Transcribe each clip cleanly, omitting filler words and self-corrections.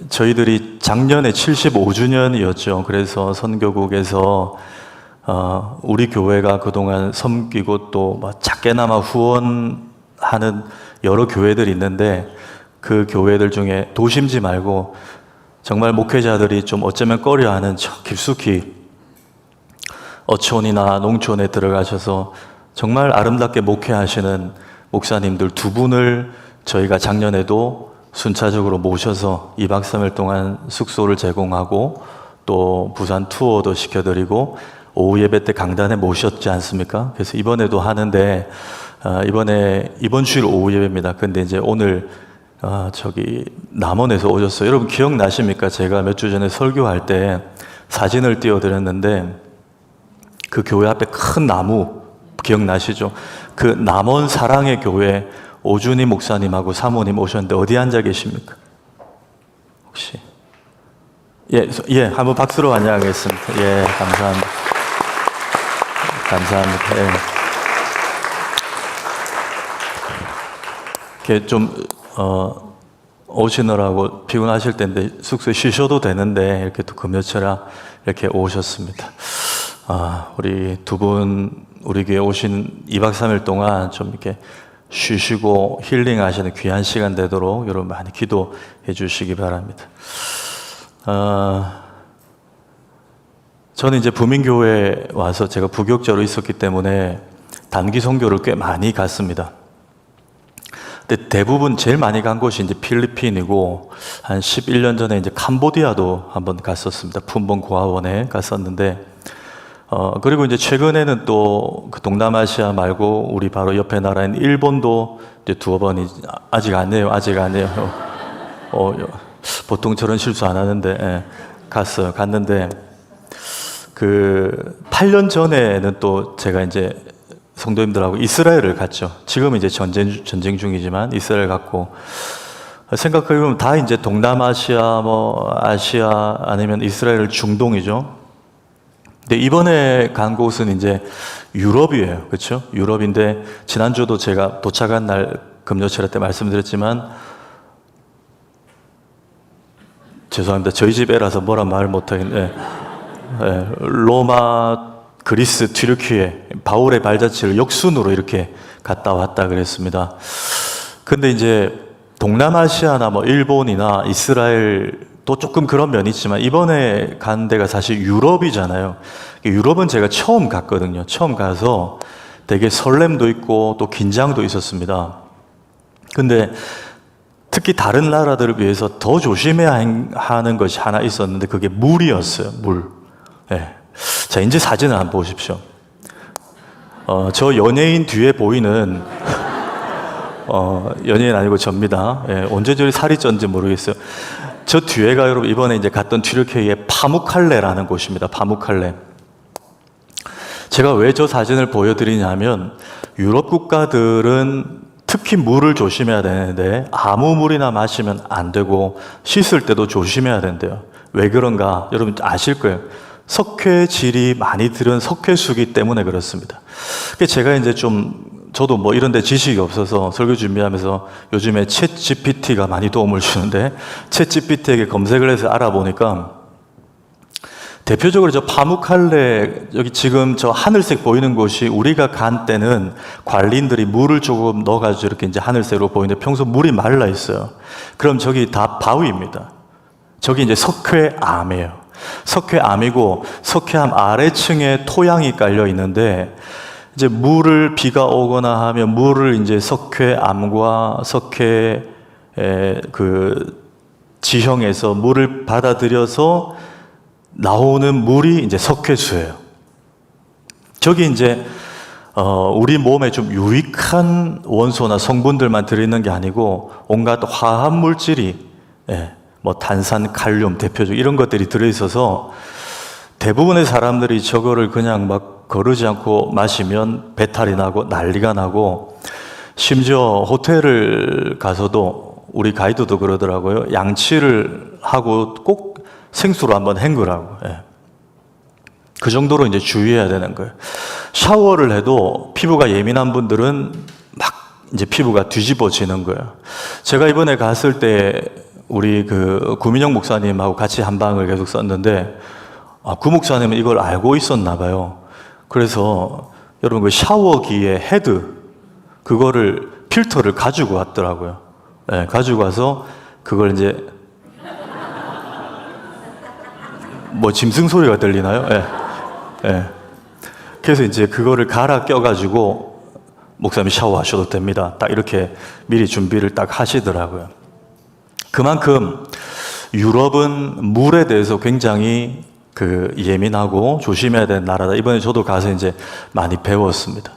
저희들이 작년에 75주년이었죠. 그래서 선교국에서 우리 교회가 그동안 섬기고 또 작게나마 후원하는 여러 교회들이 있는데 그 교회들 중에 도심지 말고 정말 목회자들이 좀 어쩌면 꺼려하는 깊숙이 어촌이나 농촌에 들어가셔서 정말 아름답게 목회하시는 목사님들 두 분을 저희가 작년에도 순차적으로 모셔서 2박 3일 동안 숙소를 제공하고 또 부산 투어도 시켜드리고 오후 예배 때 강단에 모셨지 않습니까? 그래서 이번에도 하는데 이번 주일 오후 예배입니다. 근데 이제 오늘 남원에서 오셨어요. 여러분 기억나십니까? 제가 몇 주 전에 설교할 때 사진을 띄워드렸는데 그 교회 앞에 큰 나무 기억나시죠? 그 남원 사랑의 교회 오준희 목사님하고 사모님 오셨는데 어디 앉아 계십니까? 혹시? 예, 한번 박수로 환영하겠습니다. 예, 감사합니다. 감사합니다. 예. 이렇게 좀 오시느라고 피곤하실 텐데 숙소에 쉬셔도 되는데 이렇게 또 금요철에 이렇게 오셨습니다. 우리 두 분 우리 교회 오신 2박 3일 동안 좀 이렇게 쉬시고 힐링하시는 귀한 시간 되도록 여러분 많이 기도해 주시기 바랍니다. 저는 이제 부민교회에 와서 제가 부교육자로 있었기 때문에 단기 선교를 꽤 많이 갔습니다. 근데 대부분 제일 많이 간 곳이 이제 필리핀이고 한 11년 전에 이제 캄보디아도 한번 갔었습니다. 푼본 고아원에 갔었는데 그리고 이제 최근에는 또 그 동남아시아 말고 우리 바로 옆에 나라인 일본도 이제 두어 번이 아직 안 해요. 보통 저런 실수 안 하는데 갔는데 그 8년 전에는 또 제가 이제 성도님들하고 이스라엘을 갔죠. 지금 이제 전쟁 중이지만 이스라엘 갔고 생각해보면 다 이제 동남아시아 아시아 아니면 이스라엘 중동이죠. 근데 이번에 간 곳은 이제 유럽이에요. 그렇죠? 유럽인데 지난주도 제가 도착한 날 금요철 때 말씀드렸지만 죄송합니다. 저희 집 애라서 뭐라 말 못하겠네. 로마, 그리스, 튀르키예 바울의 발자취를 역순으로 이렇게 갔다 왔다 그랬습니다. 근데 이제 동남아시아나 일본이나 이스라엘 또 조금 그런 면이 있지만 이번에 간 데가 사실 유럽이잖아요. 유럽은 제가 처음 갔거든요. 처음 가서 되게 설렘도 있고 또 긴장도 있었습니다. 근데 특히 다른 나라들을 비해서 더 조심해야 하는 것이 하나 있었는데 그게 물이었어요. 물. 자, 이제 사진을 한번 보십시오. 저 연예인 뒤에 보이는 연예인 아니고 접니다. 언제 저리 살이 쪘는지 모르겠어요. 저 뒤에가 여러분 이번에 이제 갔던 튀르키예의 파무칼레라는 곳입니다. 파무칼레. 제가 왜 저 사진을 보여드리냐면 유럽 국가들은 특히 물을 조심해야 되는데 아무 물이나 마시면 안 되고 씻을 때도 조심해야 된대요. 왜 그런가? 여러분 아실 거예요. 석회질이 많이 들은 석회수기 때문에 그렇습니다. 제가 이제 저도 이런 데 지식이 없어서 설교 준비하면서 요즘에 챗 GPT가 많이 도움을 주는데 챗 GPT에게 검색을 해서 알아보니까 대표적으로 저 파무칼레 여기 지금 저 하늘색 보이는 곳이 우리가 간 때는 관리인들이 물을 조금 넣어가지고 이렇게 이제 하늘색으로 보이는데 평소 물이 말라 있어요. 그럼 저기 다 바위입니다. 저기 이제 석회암이에요. 석회암이고 석회암 아래층에 토양이 깔려 있는데 이제 비가 오거나 하면 물을 이제 석회암과 석회 지형에서 물을 받아들여서 나오는 물이 이제 석회수예요. 저기 이제 우리 몸에 좀 유익한 원소나 성분들만 들어있는 게 아니고 온갖 화합 물질이 탄산, 칼륨 대표적 이런 것들이 들어있어서 대부분의 사람들이 저거를 그냥 거르지 않고 마시면 배탈이 나고 난리가 나고 심지어 호텔을 가서도 우리 가이드도 그러더라고요. 양치를 하고 꼭 생수로 한번 헹구라고. 그 정도로 이제 주의해야 되는 거예요. 샤워를 해도 피부가 예민한 분들은 이제 피부가 뒤집어지는 거예요. 제가 이번에 갔을 때 우리 그 구민영 목사님하고 같이 한 방을 계속 썼는데, 구 목사님은 이걸 알고 있었나 봐요. 그래서 여러분 그 샤워기의 헤드, 그거를 필터를 가지고 왔더라고요. 네, 가지고 와서 그걸 이제 뭐 짐승 소리가 들리나요? 네. 네. 그래서 이제 그거를 갈아 껴가지고 목사님 샤워하셔도 됩니다. 딱 이렇게 미리 준비를 딱 하시더라고요. 그만큼 유럽은 물에 대해서 굉장히 예민하고 조심해야 되는 나라다. 이번에 저도 가서 이제 많이 배웠습니다.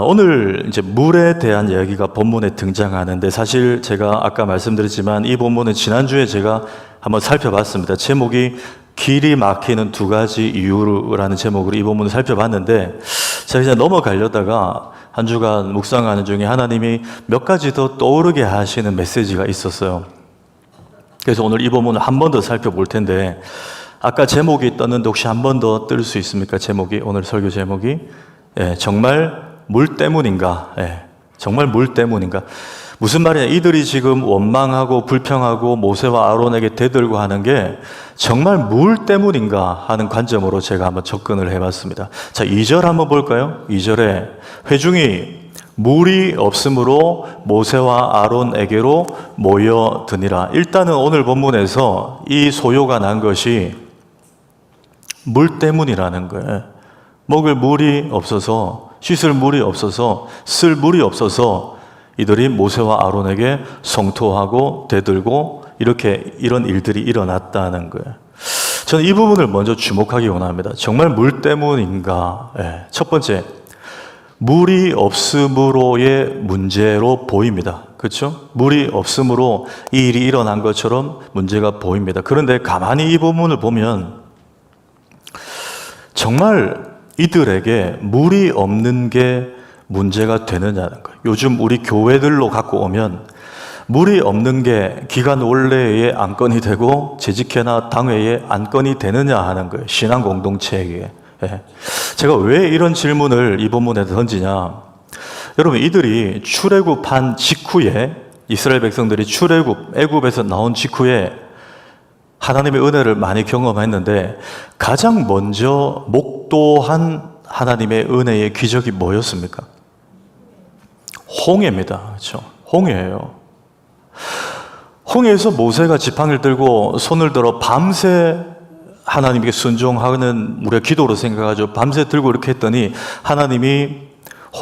오늘 이제 물에 대한 이야기가 본문에 등장하는데, 사실 제가 아까 말씀드렸지만 이 본문은 지난주에 제가 한번 살펴봤습니다. 제목이 길이 막히는 두 가지 이유라는 제목으로 이 본문을 살펴봤는데, 제가 그냥 넘어가려다가 한 주간 묵상하는 중에 하나님이 몇 가지 더 떠오르게 하시는 메시지가 있었어요. 그래서 오늘 이 본문을 한 번 더 살펴볼 텐데, 아까 제목이 떴는데 혹시 한 번 더 뜰 수 있습니까? 제목이, 오늘 설교 제목이 정말 물 때문인가? 정말 물 때문인가? 무슨 말이냐? 이들이 지금 원망하고 불평하고 모세와 아론에게 대들고 하는 게 정말 물 때문인가 하는 관점으로 제가 한번 접근을 해봤습니다. 자, 2절 한번 볼까요? 2절에 회중이 물이 없으므로 모세와 아론에게로 모여드니라. 일단은 오늘 본문에서 이 소요가 난 것이 물 때문이라는 거예요. 먹을 물이 없어서, 씻을 물이 없어서, 쓸 물이 없어서 이들이 모세와 아론에게 성토하고 대들고 이런 일들이 일어났다는 거예요. 저는 이 부분을 먼저 주목하기 원합니다. 정말 물 때문인가? 첫 번째, 물이 없음으로의 문제로 보입니다. 그렇죠? 물이 없음으로 이 일이 일어난 것처럼 문제가 보입니다. 그런데 가만히 이 부분을 보면 정말 이들에게 물이 없는 게 문제가 되느냐는 거예요. 요즘 우리 교회들로 갖고 오면 물이 없는 게 기간 원래의 안건이 되고 재직회나 당회의 안건이 되느냐 하는 거예요. 신앙 공동체에게. 제가 왜 이런 질문을 이 본문에 던지냐? 여러분, 이들이 출애굽한 직후에, 이스라엘 백성들이 애굽에서 나온 직후에 하나님의 은혜를 많이 경험했는데, 가장 먼저 목도한 하나님의 은혜의 기적이 뭐였습니까? 홍해입니다. 그렇죠? 홍해예요. 홍해에서 모세가 지팡이를 들고 손을 들어 밤새 하나님께 순종하는, 우리가 기도로 생각하죠. 밤새 들고 이렇게 했더니 하나님이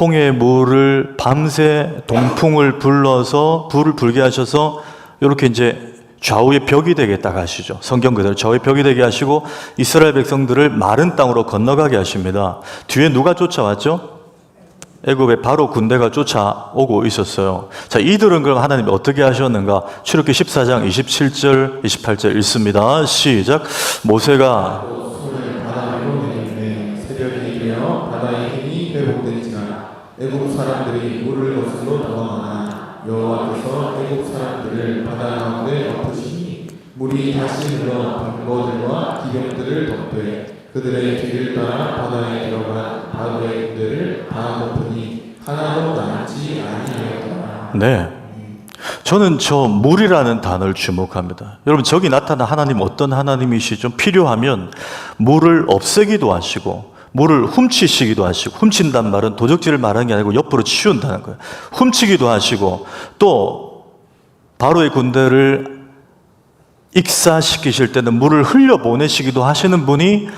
홍해의 물을 밤새 동풍을 불러서 불을 불게 하셔서 이렇게 이제 좌우의 벽이 되겠다 하시죠. 성경 그대로 좌우의 벽이 되게 하시고 이스라엘 백성들을 마른 땅으로 건너가게 하십니다. 뒤에 누가 쫓아왔죠? 애굽에 바로 군대가 쫓아오고 있었어요. 자, 이들은 그럼 하나님이 어떻게 하셨는가? 출애굽기 14장 27절, 28절 읽습니다. 시작. 모세가 손을 바다 위로 내리매 새벽이 되어 바다의 힘이 회복되지만 애굽 사람들이 물을 것으로 도망하나 여호와께서 애굽 사람들을 바다 가운데 엎으시니 물이 다시 흘러 방거들과 기병들을 덮되 그들의 뒤를 따라 바다에 들어간 바로의 군대를 다 덮으니 하나도 남지 아니하였더라. 네. 저는 저 물이라는 단어를 주목합니다. 여러분, 저기 나타난 하나님 어떤 하나님이시죠? 필요하면 물을 없애기도 하시고 물을 훔치시기도 하시고, 훔친단 말은 도적질을 말하는 게 아니고 옆으로 치운다는 거예요. 훔치기도 하시고, 또 바로의 군대를 익사시키실 때는 물을 흘려보내시기도 하시는 분이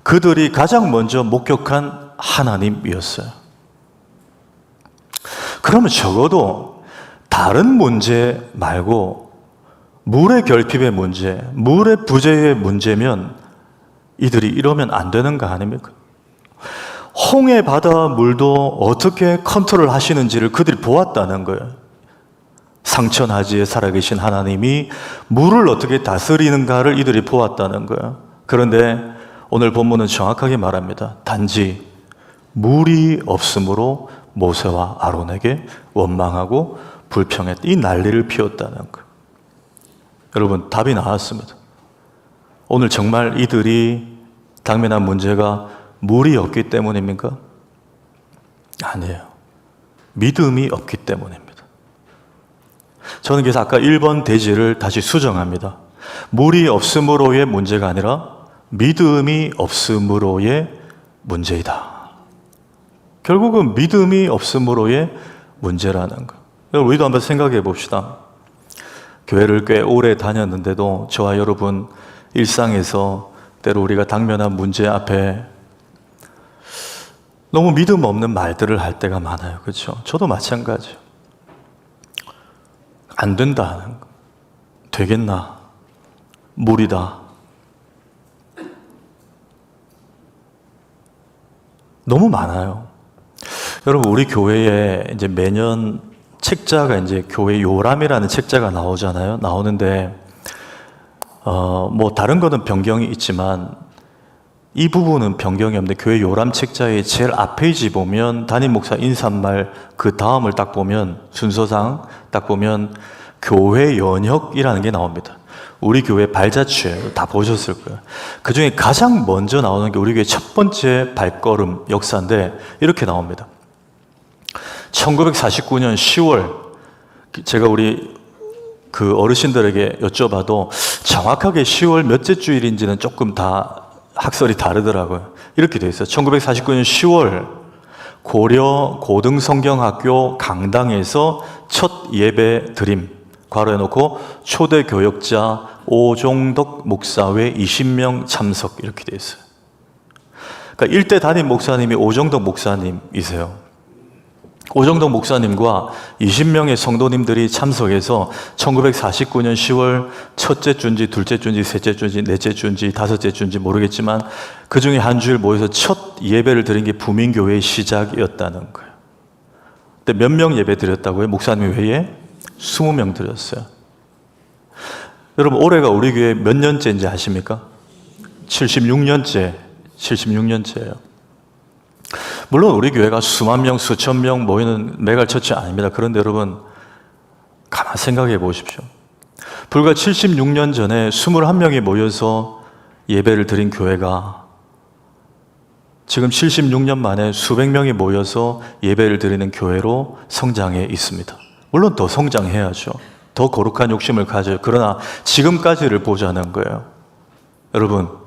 그들이 가장 먼저 목격한 하나님이었어요. 그러면 적어도 다른 문제 말고 물의 결핍의 문제, 물의 부재의 문제면 이들이 이러면 안 되는 거 아닙니까? 홍해 바다 물도 어떻게 컨트롤 하시는지를 그들이 보았다는 거예요. 상천하지에 살아계신 하나님이 물을 어떻게 다스리는가를 이들이 보았다는 거예요. 그런데 오늘 본문은 정확하게 말합니다. 단지 물이 없으므로 모세와 아론에게 원망하고 불평했다. 이 난리를 피웠다는 거예요. 여러분, 답이 나왔습니다. 오늘 정말 이들이 당면한 문제가 물이 없기 때문입니까? 아니에요. 믿음이 없기 때문입니다. 저는 그래서 아까 1번 대지를 다시 수정합니다. 물이 없음으로의 문제가 아니라 믿음이 없음으로의 문제이다. 결국은 믿음이 없음으로의 문제라는 거. 우리도 한번 생각해 봅시다. 교회를 꽤 오래 다녔는데도 저와 여러분 일상에서 때로 우리가 당면한 문제 앞에 너무 믿음 없는 말들을 할 때가 많아요. 그렇죠? 저도 마찬가지예요. 안 된다. 되겠나? 무리다. 너무 많아요. 여러분, 우리 교회에 이제 매년 책자가 이제 교회 요람이라는 책자가 나오잖아요. 나오는데, 뭐 다른 거는 변경이 있지만 이 부분은 변경이 없는데 교회 요람 책자의 제일 앞페이지 보면 담임 목사 인사말 그 다음을 딱 보면 순서상 딱 보면 교회 연혁이라는 게 나옵니다. 우리 교회 발자취예요. 다 보셨을 거예요. 그 중에 가장 먼저 나오는 게 우리 교회 첫 번째 발걸음 역사인데 이렇게 나옵니다. 1949년 10월 제가 우리 그 어르신들에게 여쭤봐도 정확하게 10월 몇째 주일인지는 조금 다 학설이 다르더라고요. 이렇게 돼 있어요. 1949년 10월 고려 고등성경학교 강당에서 첫 예배 드림 괄호해 놓고 초대 교역자 오종덕 목사 외 20명 참석 이렇게 돼 있어요. 그러니까 일대 담임 목사님이 오종덕 목사님이세요. 오정덕 목사님과 20명의 성도님들이 참석해서 1949년 10월 첫째 주인지 둘째 주인지 셋째 주인지 넷째 주인지 다섯째 주인지 모르겠지만 그 중에 한 주일 모여서 첫 예배를 드린 게 부민교회의 시작이었다는 거예요. 근데 몇 명 예배 드렸다고요? 목사님 외에 20명 드렸어요. 여러분 올해가 우리 교회 몇 년째인지 아십니까? 76년째예요. 물론 우리 교회가 수만 명, 수천 명 모이는 메갈처치 아닙니다. 그런데 여러분 가만 생각해 보십시오. 불과 76년 전에 21명이 모여서 예배를 드린 교회가 지금 76년 만에 수백 명이 모여서 예배를 드리는 교회로 성장해 있습니다. 물론 더 성장해야죠. 더 거룩한 욕심을 가져요. 그러나 지금까지를 보자는 거예요. 여러분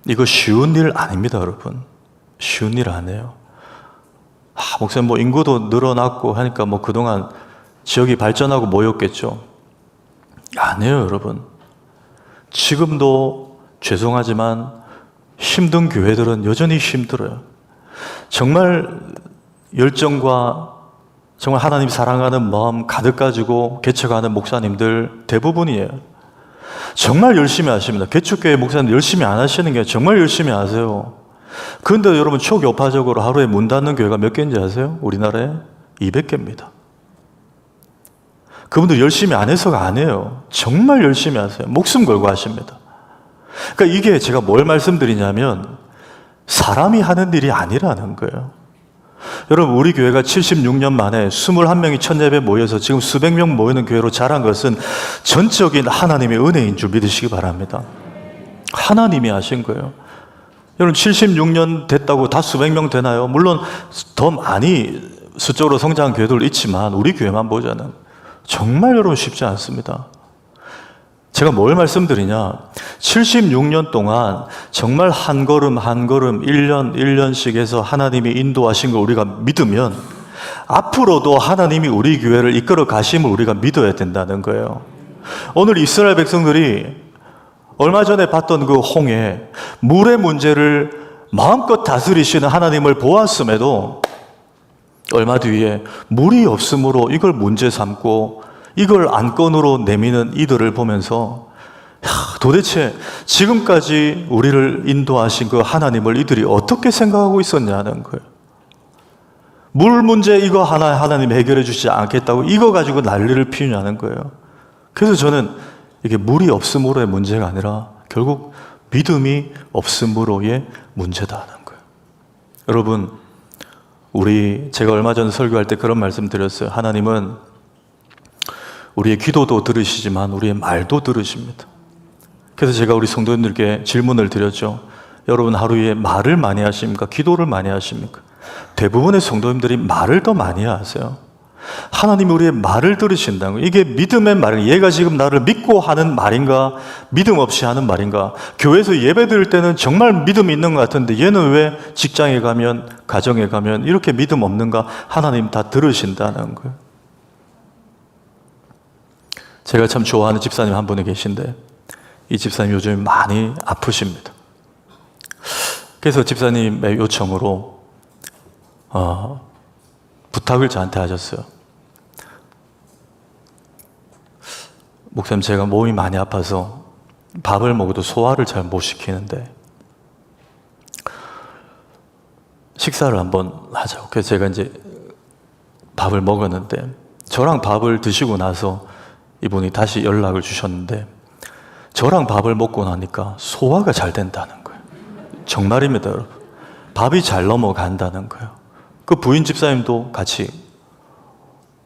이거 쉬운 일 아닙니다, 여러분. 쉬운 일 아니에요. 목사님 뭐 인구도 늘어났고 하니까 뭐 그동안 지역이 발전하고 모였겠죠. 아니에요, 여러분. 지금도 죄송하지만 힘든 교회들은 여전히 힘들어요. 정말 열정과 정말 하나님 사랑하는 마음 가득 가지고 개척하는 목사님들 대부분이에요. 정말 열심히 하십니다. 개척교회 목사님들 열심히 안 하시는 게 정말 열심히 하세요. 그런데 여러분 초교파적으로 하루에 문 닫는 교회가 몇 개인지 아세요? 우리나라에 200개입니다. 그분들 열심히 안 해서가 아니에요. 정말 열심히 하세요. 목숨 걸고 하십니다. 그러니까 이게 제가 뭘 말씀드리냐면 사람이 하는 일이 아니라는 거예요. 여러분 우리 교회가 76년 만에 21명이 첫 예배 모여서 지금 수백 명 모이는 교회로 자란 것은 전적인 하나님의 은혜인 줄 믿으시기 바랍니다. 하나님이 하신 거예요. 여러분 76년 됐다고 다 수백 명 되나요? 물론 더 많이 수적으로 성장한 교회도 있지만 우리 교회만 보자면 정말 여러분 쉽지 않습니다. 제가 뭘 말씀드리냐 76년 동안 정말 한 걸음 한 걸음 1년 1년씩 해서 하나님이 인도하신 걸 우리가 믿으면 앞으로도 하나님이 우리 교회를 이끌어 가심을 우리가 믿어야 된다는 거예요. 오늘 이스라엘 백성들이 얼마 전에 봤던 그 홍해 물의 문제를 마음껏 다스리시는 하나님을 보았음에도 얼마 뒤에 물이 없으므로 이걸 문제 삼고 이걸 안건으로 내미는 이들을 보면서 도대체 지금까지 우리를 인도하신 그 하나님을 이들이 어떻게 생각하고 있었냐는 거예요. 물 문제 이거 하나 하나님 해결해 주지 않겠다고 이거 가지고 난리를 피우냐는 거예요. 그래서 저는 이게 물이 없음으로의 문제가 아니라 결국 믿음이 없음으로의 문제다는 거예요. 여러분 제가 얼마 전 설교할 때 그런 말씀 드렸어요. 하나님은 우리의 기도도 들으시지만 우리의 말도 들으십니다. 그래서 제가 우리 성도님들께 질문을 드렸죠. 여러분 하루에 말을 많이 하십니까? 기도를 많이 하십니까? 대부분의 성도님들이 말을 더 많이 하세요. 하나님이 우리의 말을 들으신다는 거예요. 이게 믿음의 말인가? 얘가 지금 나를 믿고 하는 말인가? 믿음 없이 하는 말인가? 교회에서 예배 드릴 때는 정말 믿음이 있는 것 같은데 얘는 왜 직장에 가면, 가정에 가면 이렇게 믿음 없는가? 하나님 다 들으신다는 거예요. 제가 참 좋아하는 집사님 한 분이 계신데 이 집사님 요즘 많이 아프십니다. 그래서 집사님의 요청으로 부탁을 저한테 하셨어요. 목사님, 제가 몸이 많이 아파서 밥을 먹어도 소화를 잘 못 시키는데 식사를 한번 하자고. 그래서 제가 이제 밥을 먹었는데 저랑 밥을 드시고 나서 이분이 다시 연락을 주셨는데 저랑 밥을 먹고 나니까 소화가 잘 된다는 거예요. 정말입니다, 여러분. 밥이 잘 넘어간다는 거예요. 그 부인 집사님도 같이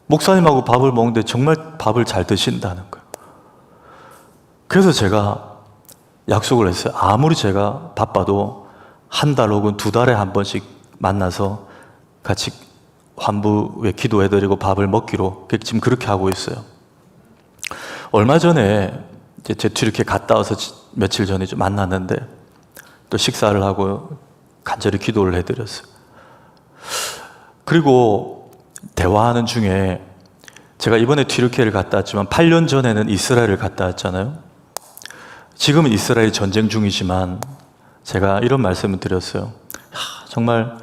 목사님하고 밥을 먹는데 정말 밥을 잘 드신다는 거예요. 그래서 제가 약속을 했어요. 아무리 제가 바빠도 한 달 혹은 두 달에 한 번씩 만나서 같이 환부에 기도해드리고 밥을 먹기로 지금 그렇게 하고 있어요. 얼마 전에 제 이렇게 갔다 와서 며칠 전에 좀 만났는데 또 식사를 하고 간절히 기도를 해드렸어요. 그리고 대화하는 중에 제가 이번에 튀르키예를 갔다 왔지만 8년 전에는 이스라엘을 갔다 왔잖아요. 지금은 이스라엘 전쟁 중이지만 제가 이런 말씀을 드렸어요. 정말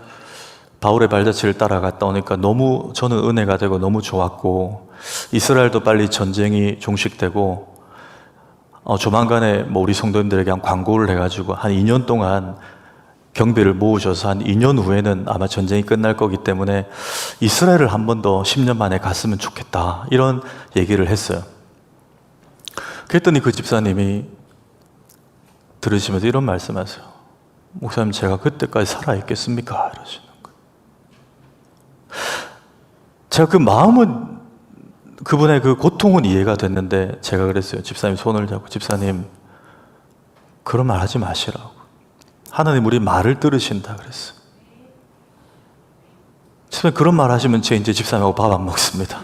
바울의 발자취를 따라갔다 오니까 너무 저는 은혜가 되고 너무 좋았고 이스라엘도 빨리 전쟁이 종식되고 조만간에 우리 성도님들에게 한 광고를 해가지고 한 2년 동안 경비를 모으셔서 한 2년 후에는 아마 전쟁이 끝날 거기 때문에 이스라엘을 한 번 더 10년 만에 갔으면 좋겠다, 이런 얘기를 했어요. 그랬더니 그 집사님이 들으시면서 이런 말씀하세요. 목사님, 제가 그때까지 살아있겠습니까? 이러시는 거예요. 제가 그 마음은, 그분의 그 고통은 이해가 됐는데 제가 그랬어요. 집사님 손을 잡고, 집사님 그런 말 하지 마시라고. 하나님 우리 말을 들으신다 그랬어요. 집사님 그런 말 하시면 제 이제 집사님하고 밥 안 먹습니다.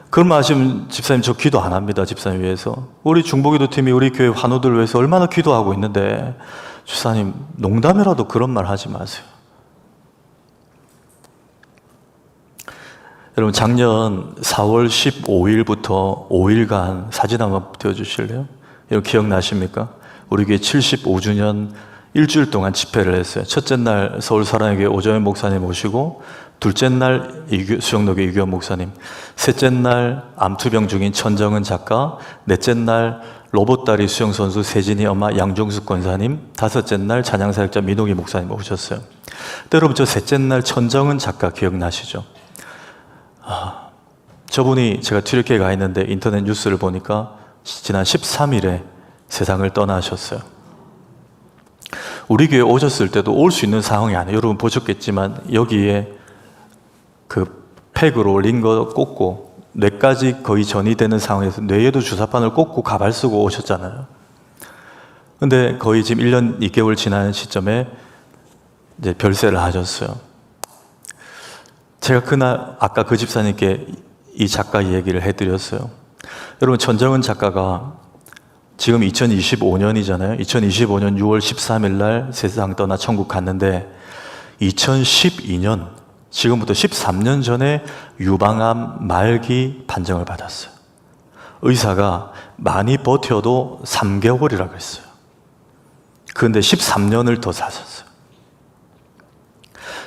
그런 말 하시면 집사님 저 기도 안 합니다. 집사님 위해서. 우리 중보기도 팀이 우리 교회 환우들 위해서 얼마나 기도하고 있는데 집사님 농담이라도 그런 말 하지 마세요. 여러분, 작년 4월 15일부터 5일간 사진 한번 띄워주실래요? 이거 기억나십니까? 우리 교회 75주년 일주일 동안 집회를 했어요. 첫째 날 서울 사랑의 교회 오정현 목사님 오시고, 둘째 날 수영로교 이규현 목사님, 셋째 날 암투병 중인 천정은 작가, 넷째 날 로봇다리 수영선수 세진이 엄마 양종숙 권사님, 다섯째 날 찬양사역자 민옥이 목사님 오셨어요. 근데 여러분, 저 셋째 날 천정은 작가 기억나시죠? 저분이 제가 튀르키예에 가 있는데 인터넷 뉴스를 보니까 지난 13일에 세상을 떠나셨어요. 우리 교회 오셨을 때도 올 수 있는 상황이 아니에요. 여러분 보셨겠지만 여기에 그 팩으로 링거 꽂고 뇌까지 거의 전이 되는 상황에서 뇌에도 주사판을 꽂고 가발 쓰고 오셨잖아요. 근데 거의 지금 1년 2개월 지난 시점에 이제 별세를 하셨어요. 제가 그날 아까 그 집사님께 이 작가 얘기를 해드렸어요. 여러분, 천정은 작가가 지금 2025년이잖아요. 2025년 6월 13일 날 세상 떠나 천국 갔는데 2012년, 지금부터 13년 전에 유방암 말기 판정을 받았어요. 의사가 많이 버텨도 3개월이라고 했어요. 그런데 13년을 더 사셨어요.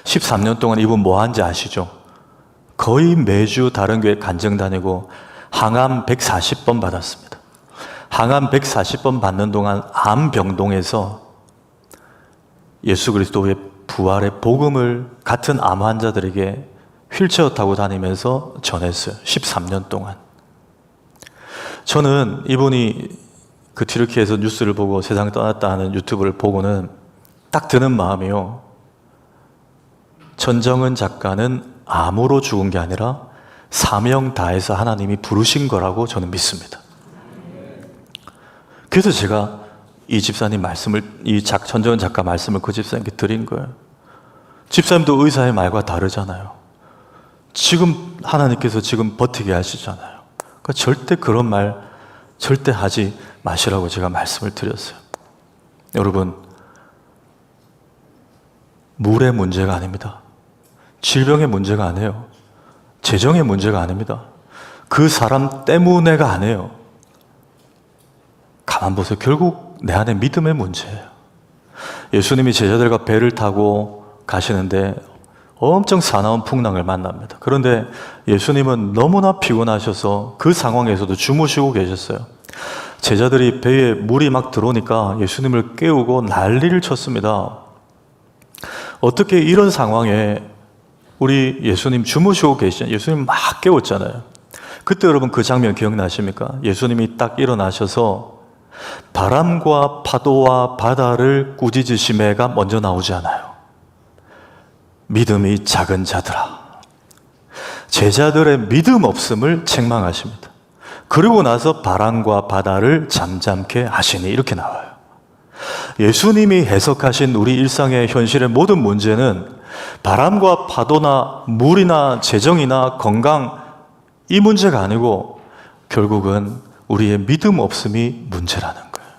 13년 동안 이분 뭐 한지 아시죠? 거의 매주 다른 교회 간증 다니고 항암 140번 받았습니다. 항암 140번 받는 동안 암병동에서 예수 그리스도의 부활의 복음을 같은 암 환자들에게 휠체어 타고 다니면서 전했어요. 13년 동안. 저는 이분이 그 튀르키예에서 뉴스를 보고 세상 떠났다 하는 유튜브를 보고는 딱 드는 마음이요. 천정은 작가는 암으로 죽은 게 아니라 사명 다해서 하나님이 부르신 거라고 저는 믿습니다. 그래서 제가 이 집사님 말씀을, 천정은 작가 말씀을 그 집사님께 드린 거예요. 집사님도 의사의 말과 다르잖아요. 지금 하나님께서 지금 버티게 하시잖아요. 그러니까 절대 그런 말 절대 하지 마시라고 제가 말씀을 드렸어요. 여러분, 물의 문제가 아닙니다. 질병의 문제가 아니에요. 재정의 문제가 아닙니다. 그 사람 때문에가 아니에요. 가만 보세요. 결국 내 안에 믿음의 문제예요. 예수님이 제자들과 배를 타고 가시는데 엄청 사나운 풍랑을 만납니다. 그런데 예수님은 너무나 피곤하셔서 그 상황에서도 주무시고 계셨어요. 제자들이 배에 물이 막 들어오니까 예수님을 깨우고 난리를 쳤습니다. 어떻게 이런 상황에 우리 예수님 주무시고 계시잖아요. 예수님 막 깨웠잖아요. 그때 여러분 그 장면 기억나십니까? 예수님이 딱 일어나셔서 바람과 파도와 바다를 꾸짖으시매가 먼저 나오지 않아요. 믿음이 작은 자들아. 제자들의 믿음 없음을 책망하십니다. 그리고 나서 바람과 바다를 잠잠케 하시니 이렇게 나와요. 예수님이 해석하신 우리 일상의 현실의 모든 문제는 바람과 파도나 물이나 재정이나 건강 이 문제가 아니고 결국은 우리의 믿음 없음이 문제라는 거예요.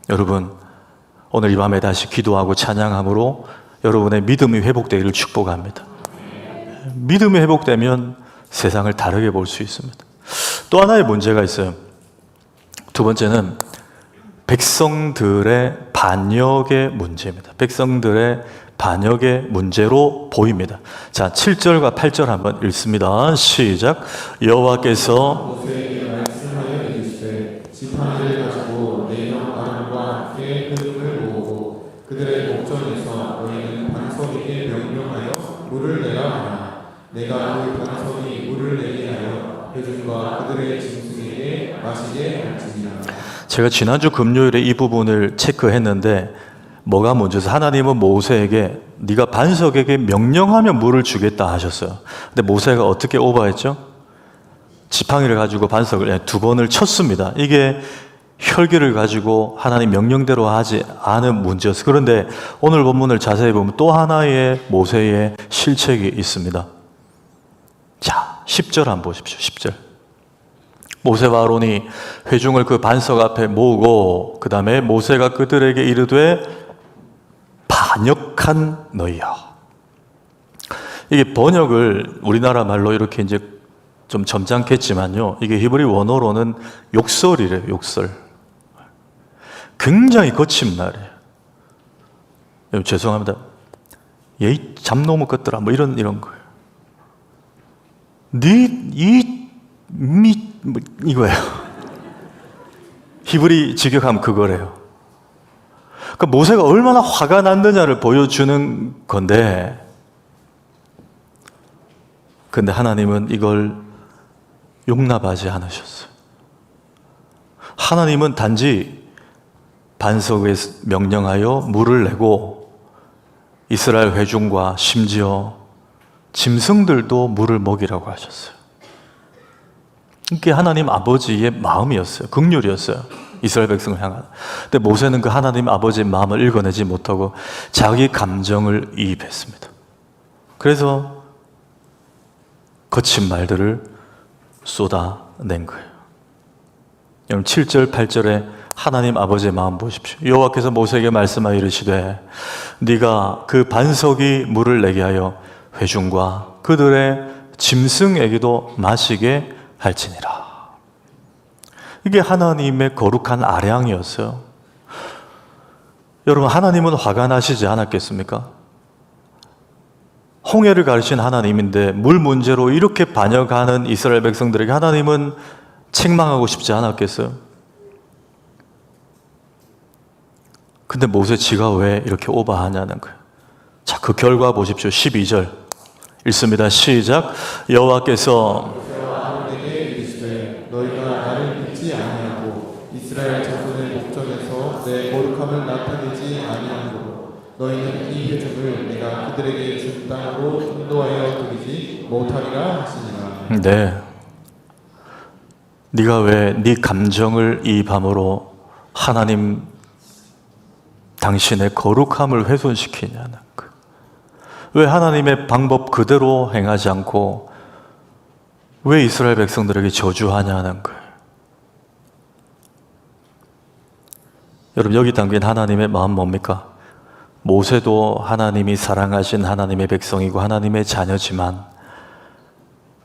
여러분, 오늘 이 밤에 다시 기도하고 찬양함으로 여러분의 믿음이 회복되기를 축복합니다. 믿음이 회복되면 세상을 다르게 볼 수 있습니다. 또 하나의 문제가 있어요. 두 번째는 백성들의 반역의 문제입니다. 백성들의 반역의 문제로 보입니다. 자, 7절과 8절 한번 읽습니다. 시작. 여호와께서 모세에게 말씀하여 이르시되 지팡이를 가지고 내 형 아론과 함께 흙을 모으고 그들의 목전에서 너희는 반석에게 명령하여 물을 내라 하라. 내가 그 반석이 물을 내게 하여 회중과 그들의 짐승에게 마시게 할지니라. 제가 지난주 금요일에 이 부분을 체크했는데 뭐가 문제에서 하나님은 모세에게 네가 반석에게 명령하면 물을 주겠다 하셨어요. 근데 모세가 어떻게 오버했죠? 지팡이를 가지고 반석을 2번을 쳤습니다. 이게 혈기를 가지고 하나님 명령대로 하지 않은 문제였어요. 그런데 오늘 본문을 자세히 보면 또 하나의 모세의 실책이 있습니다. 자, 10절 한번 보십시오. 10절. 모세와 아론이 회중을 그 반석 앞에 모으고 그 다음에 모세가 그들에게 이르되 반역한 너희여. 이게 번역을 우리나라 말로 이렇게 이제 좀 점잖겠지만요, 이게 히브리 원어로는 욕설이래요. 욕설. 굉장히 거친 말이에요. 여러분 죄송합니다. 예이 잡놈의 것들아 뭐 이런 거예요. 이거예요. 히브리 직역하면 그거래요. 그러니까 모세가 얼마나 화가 났느냐를 보여주는 건데, 근데 하나님은 이걸 용납하지 않으셨어요. 하나님은 단지 반석에 명령하여 물을 내고 이스라엘 회중과 심지어 짐승들도 물을 먹이라고 하셨어요. 이게 하나님 아버지의 마음이었어요. 긍휼이었어요. 이스라엘 백성을 향한. 근데 모세는 그 하나님 아버지의 마음을 읽어내지 못하고 자기 감정을 이입했습니다. 그래서 거친 말들을 쏟아낸 거예요. 여러분 7절 8절에 하나님 아버지의 마음 보십시오. 여호와께서 모세에게 말씀하여 이르시되 네가 그 반석이 물을 내게 하여 회중과 그들의 짐승에게도 마시게 할지니라. 이게 하나님의 거룩한 아량이었어요. 여러분, 하나님은 화가 나시지 않았겠습니까? 홍해를 가르친 하나님인데 물 문제로 이렇게 반역하는 이스라엘 백성들에게 하나님은 책망하고 싶지 않았겠어요? 근데 모세 지가 왜 이렇게 오버하냐는 거예요. 자, 그 결과 보십시오. 12절 읽습니다. 시작. 여호와께서 아론에게 이르시되 너희가 나를 믿지 아니하고 이스라엘 자손의 목전에서 내 거룩함을 나타내지 아니하므로 너희는 이 회중을 내가 그들에게 준 땅으로 인도하여 드리지 못하리라 하시니라. 네. 네가 왜 네 감정을 이입함으로 하나님 당신의 거룩함을 훼손시키냐는 거. 왜 하나님의 방법 그대로 행하지 않고 왜 이스라엘 백성들에게 저주하냐는 거예요. 여러분, 여기 담긴 하나님의 마음 뭡니까? 모세도 하나님이 사랑하신 하나님의 백성이고 하나님의 자녀지만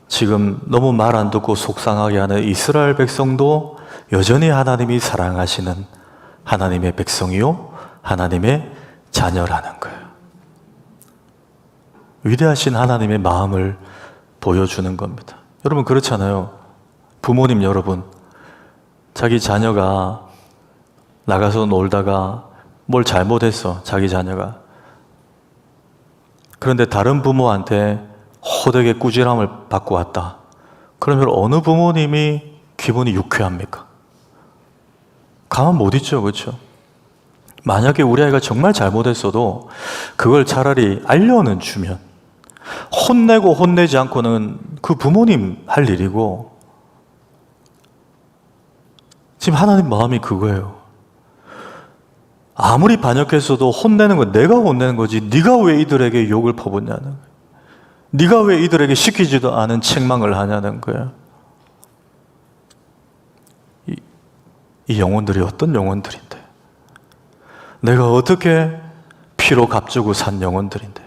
지금 너무 말 안 듣고 속상하게 하는 이스라엘 백성도 여전히 하나님이 사랑하시는 하나님의 백성이요 하나님의 자녀라는 거예요. 위대하신 하나님의 마음을 보여주는 겁니다. 여러분, 그렇잖아요. 부모님 여러분, 자기 자녀가 나가서 놀다가 뭘 잘못했어, 자기 자녀가. 그런데 다른 부모한테 호되게 꾸지람을 받고 왔다. 그러면 어느 부모님이 기분이 유쾌합니까? 가만 못 있죠, 그렇죠? 만약에 우리 아이가 정말 잘못했어도 그걸 차라리 알려는 주면, 혼내고 혼내지 않고는 그 부모님 할 일이고, 지금 하나님 마음이 그거예요. 아무리 반역했어도 혼내는 건 내가 혼내는 거지, 네가 왜 이들에게 욕을 퍼붓냐는 거예요. 네가 왜 이들에게 시키지도 않은 책망을 하냐는 거예요. 이 영혼들이 어떤 영혼들인데, 내가 어떻게 피로 값주고 산 영혼들인데,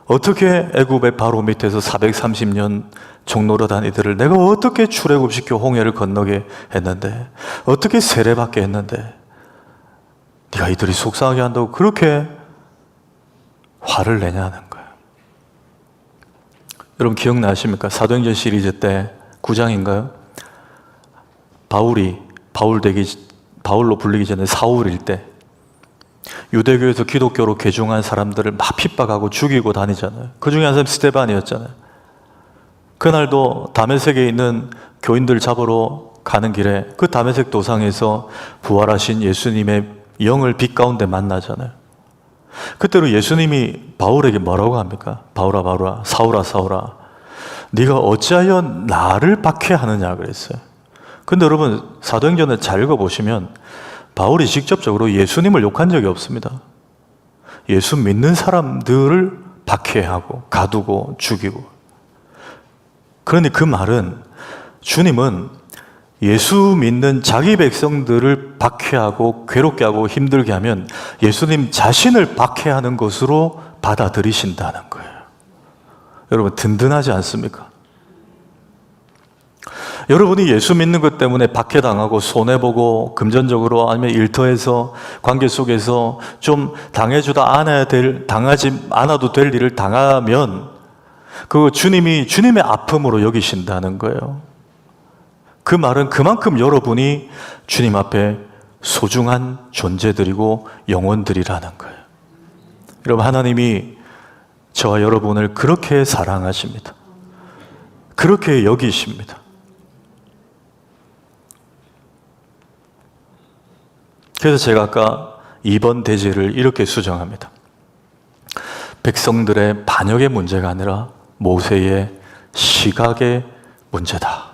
어떻게 애굽의 바로 밑에서 430년 종노릇한 이들을 내가 어떻게 출애굽시켜 홍해를 건너게 했는데, 어떻게 세례받게 했는데 네가 이들이 속상하게 한다고 그렇게 화를 내냐는 거예요. 여러분, 기억나십니까? 사도행전 시리즈 때 9장인가요? 바울로 불리기 전에 사울일 때 유대교에서 기독교로 개종한 사람들을 막 핍박하고 죽이고 다니잖아요. 그 중에 한 사람이 스데반이었잖아요. 그날도 다메섹에 있는 교인들 잡으러 가는 길에 그 다메섹 도상에서 부활하신 예수님의 영을 빛 가운데 만나잖아요. 그때로 예수님이 바울에게 뭐라고 합니까? 바울아, 바울아, 사울아, 사울아, 네가 어찌하여 나를 박해하느냐 그랬어요. 근데 여러분, 사도행전을 잘 읽어보시면 바울이 직접적으로 예수님을 욕한 적이 없습니다. 예수 믿는 사람들을 박해하고 가두고 죽이고. 그런데 그 말은 주님은 예수 믿는 자기 백성들을 박해하고 괴롭게 하고 힘들게 하면 예수님 자신을 박해하는 것으로 받아들이신다는 거예요. 여러분, 든든하지 않습니까? 여러분이 예수 믿는 것 때문에 박해당하고 손해보고 금전적으로 아니면 일터에서 관계 속에서 좀 당하지 않아도 될 일을 당하면 그거 주님이 주님의 아픔으로 여기신다는 거예요. 그 말은 그만큼 여러분이 주님 앞에 소중한 존재들이고 영혼들이라는 거예요. 여러분, 하나님이 저와 여러분을 그렇게 사랑하십니다. 그렇게 여기십니다. 그래서 제가 아까 2번 대제를 이렇게 수정합니다. 백성들의 반역의 문제가 아니라 모세의 시각의 문제다.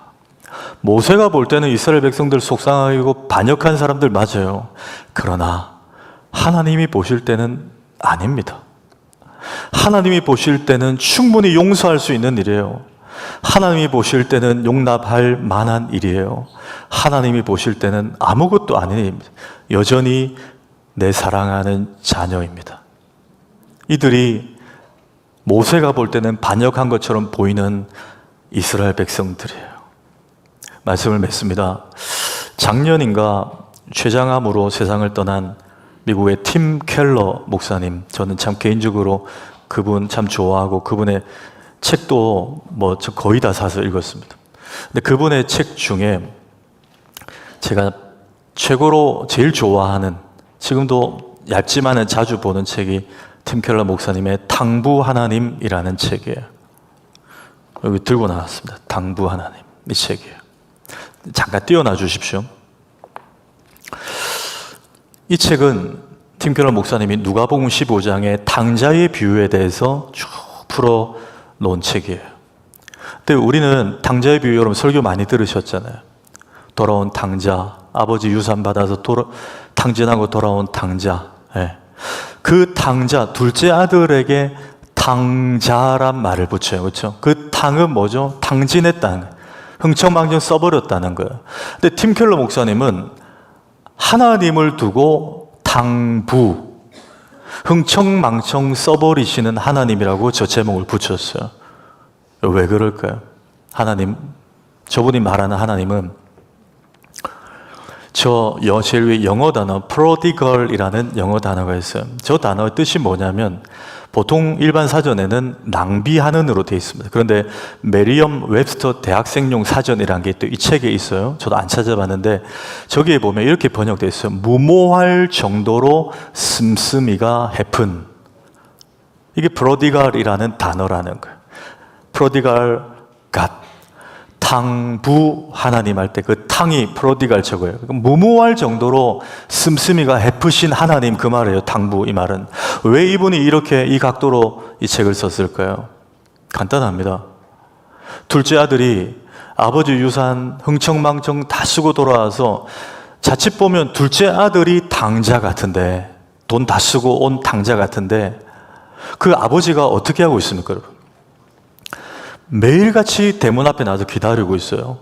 모세가 볼 때는 이스라엘 백성들 속상하고 반역한 사람들 맞아요. 그러나 하나님이 보실 때는 아닙니다. 하나님이 보실 때는 충분히 용서할 수 있는 일이에요. 하나님이 보실 때는 용납할 만한 일이에요. 하나님이 보실 때는 아무것도 아닌 일입니다. 여전히 내 사랑하는 자녀입니다. 이들이 모세가 볼 때는 반역한 것처럼 보이는 이스라엘 백성들이에요. 말씀을 맺습니다. 작년인가 췌장암으로 세상을 떠난 미국의 팀 켈러 목사님, 저는 참 개인적으로 그분 참 좋아하고 그분의 책도 저 거의 다 사서 읽었습니다. 근데 그분의 책 중에 제가 최고로 제일 좋아하는, 지금도 얇지만은 자주 보는 책이 팀 켈러 목사님의 당부 하나님이라는 책이에요. 여기 들고 나왔습니다. 당부 하나님, 이 책이에요. 잠깐 띄워놔 주십시오. 이 책은 팀 켈러 목사님이 누가복음 15장의 당자의 비유에 대해서 쭉 풀어 놓은 책이에요. 근데 우리는 당자의 비유, 여러분 설교 많이 들으셨잖아요. 돌아온 당자, 아버지 유산 받아서 탕진하고 돌아온 당자. 그 당자, 둘째 아들에게 탕자란 말을 붙여요. 그렇죠? 그 탕은 뭐죠? 탕진했다는 거예요. 흥청망청 써버렸다는 거예요. 근데 팀 켈러 목사님은 하나님을 두고 당부, 흥청망청 써버리시는 하나님이라고 저 제목을 붙였어요. 왜 그럴까요? 하나님, 저분이 말하는 하나님은 제일 위에 영어 단어 prodigal이라는 영어 단어가 있어요. 저 단어의 뜻이 뭐냐면 보통 일반 사전에는 낭비하는으로 되어 있습니다. 그런데 메리엄 웹스터 대학생용 사전이라는 게 또 이 책에 있어요. 저도 안 찾아봤는데 저기에 보면 이렇게 번역되어 있어요. 무모할 정도로 씀씀이가 happen. 이게 prodigal이라는 단어라는 거예요. prodigal God. 탕부 하나님 할 때 그 탕이 프로디갈 저거예요. 무모할 정도로 씀씀이가 헤프신 하나님 그 말이에요. 탕부 이 말은. 왜 이분이 이렇게 이 각도로 이 책을 썼을까요? 간단합니다. 둘째 아들이 아버지 유산 흥청망청 다 쓰고 돌아와서 자칫 보면 둘째 아들이 당자 같은데 돈 다 쓰고 온 당자 같은데 그 아버지가 어떻게 하고 있습니까, 여러분? 매일같이 대문 앞에 나서 기다리고 있어요.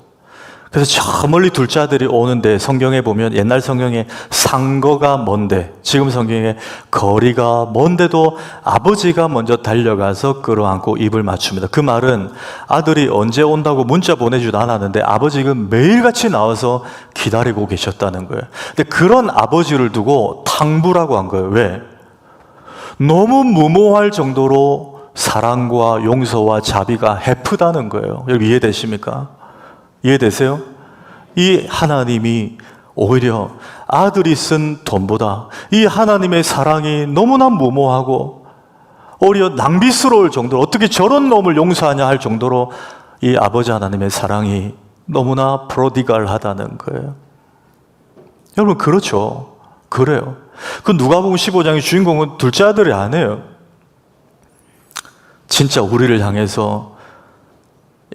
그래서 저 멀리 둘째 아들이 오는데 성경에 보면 옛날 성경에 상거가 먼데 지금 성경에 거리가 먼데도 아버지가 먼저 달려가서 끌어안고 입을 맞춥니다. 그 말은 아들이 언제 온다고 문자 보내지도 않았는데 아버지가 매일같이 나와서 기다리고 계셨다는 거예요. 근데 그런 아버지를 두고 탕부라고 한 거예요. 왜? 너무 무모할 정도로 사랑과 용서와 자비가 헤프다는 거예요. 여러분 이해되십니까? 이해되세요? 이 하나님이 오히려 아들이 쓴 돈보다 이 하나님의 사랑이 너무나 무모하고 오히려 낭비스러울 정도로 어떻게 저런 놈을 용서하냐 할 정도로 이 아버지 하나님의 사랑이 너무나 프로디갈하다는 거예요. 여러분 그렇죠. 그래요. 그 누가복음 15장의 주인공은 둘째 아들이 아니에요. 진짜 우리를 향해서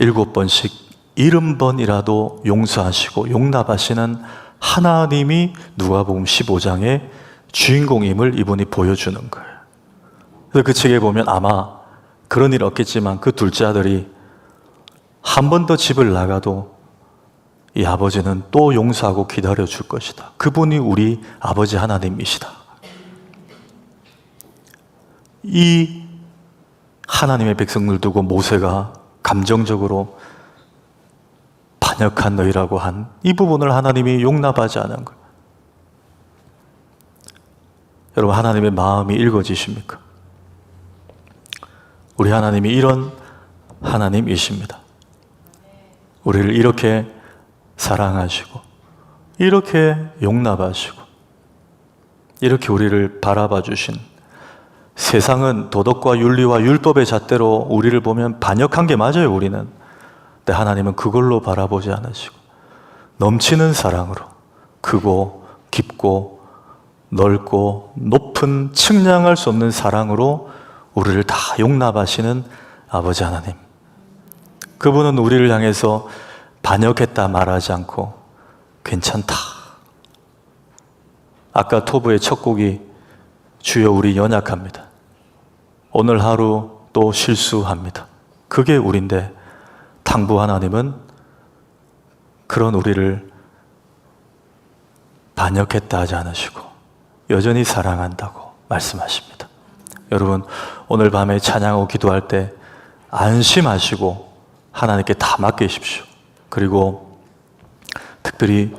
7번씩 70번이라도 용서하시고 용납하시는 하나님이 누가복음 15장의 주인공임을 이분이 보여주는 거예요. 그래서 그 책에 보면 아마 그런 일 없겠지만 그 둘째 아들이 한 번 더 집을 나가도 이 아버지는 또 용서하고 기다려줄 것이다. 그분이 우리 아버지 하나님이시다. 이 하나님의 백성을 두고 모세가 감정적으로 반역한 너희라고 한 이 부분을 하나님이 용납하지 않은 거예요. 여러분 하나님의 마음이 읽어지십니까? 우리 하나님이 이런 하나님이십니다. 우리를 이렇게 사랑하시고 이렇게 용납하시고 이렇게 우리를 바라봐 주신 세상은 도덕과 윤리와 율법의 잣대로 우리를 보면 반역한 게 맞아요, 우리는. 근데 하나님은 그걸로 바라보지 않으시고 넘치는 사랑으로 크고 깊고 넓고 높은 측량할 수 없는 사랑으로 우리를 다 용납하시는 아버지 하나님. 그분은 우리를 향해서 반역했다 말하지 않고 괜찮다. 아까 토부의 첫 곡이 주여 우리 연약합니다. 오늘 하루 또 실수합니다. 그게 우리인데 당부 하나님은 그런 우리를 반역했다 하지 않으시고 여전히 사랑한다고 말씀하십니다. 여러분 오늘 밤에 찬양하고 기도할 때 안심하시고 하나님께 다 맡기십시오. 그리고 특별히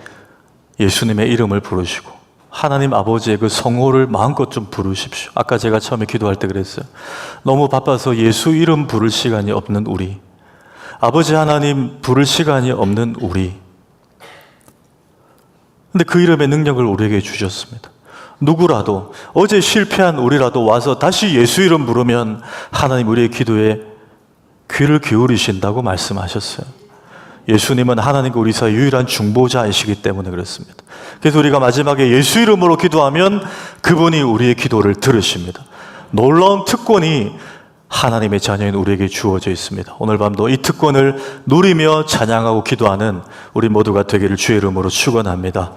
예수님의 이름을 부르시고 하나님 아버지의 그 성호를 마음껏 좀 부르십시오. 아까 제가 처음에 기도할 때 그랬어요. 너무 바빠서 예수 이름 부를 시간이 없는 우리, 아버지 하나님 부를 시간이 없는 우리. 근데 그 이름의 능력을 우리에게 주셨습니다. 누구라도 어제 실패한 우리라도 와서 다시 예수 이름 부르면 하나님 우리의 기도에 귀를 기울이신다고 말씀하셨어요. 예수님은 하나님과 우리 사이 유일한 중보자이시기 때문에 그렇습니다. 그래서 우리가 마지막에 예수 이름으로 기도하면 그분이 우리의 기도를 들으십니다. 놀라운 특권이 하나님의 자녀인 우리에게 주어져 있습니다. 오늘 밤도 이 특권을 누리며 찬양하고 기도하는 우리 모두가 되기를 주의 이름으로 축원합니다.